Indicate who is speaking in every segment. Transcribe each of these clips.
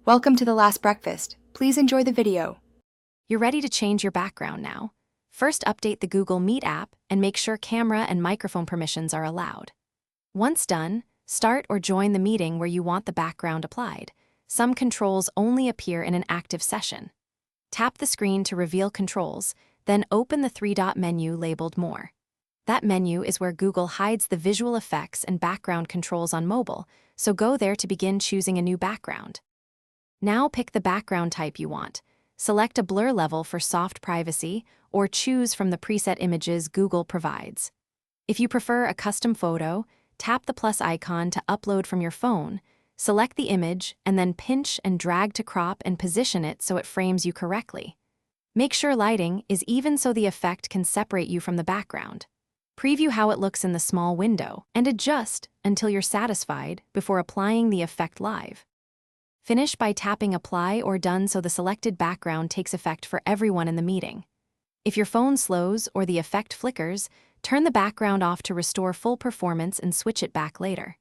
Speaker 1: Welcome to the last breakfast. Please enjoy the video.
Speaker 2: You're ready to change your background now. First, update the Google Meet app and make sure camera and microphone permissions are allowed. Once done, start or join the meeting where you want the background applied. Some controls only appear in an active session. Tap the screen to reveal controls, then open the three-dot menu labeled More. That menu is where Google hides the visual effects and background controls on mobile, so go there to begin choosing a new background. Now pick the background type you want. Select a blur level for soft privacy, or choose from the preset images Google provides. If you prefer a custom photo, tap the plus icon to upload from your phone, select the image, and then pinch and drag to crop and position it so it frames you correctly. Make sure lighting is even so the effect can separate you from the background. Preview how it looks in the small window, and adjust until you're satisfied before applying the effect live. Finish by tapping Apply or Done so the selected background takes effect for everyone in the meeting. If your phone slows or the effect flickers, turn the background off to restore full performance and switch it back later.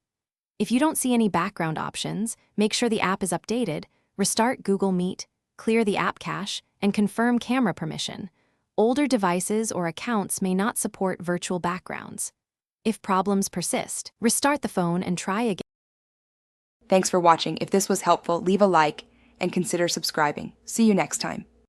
Speaker 2: If you don't see any background options, make sure the app is updated, restart Google Meet, clear the app cache, and confirm camera permission. Older devices or accounts may not support virtual backgrounds. If problems persist, restart the phone and try again.
Speaker 1: Thanks for watching. If this was helpful, leave a like and consider subscribing. See you next time.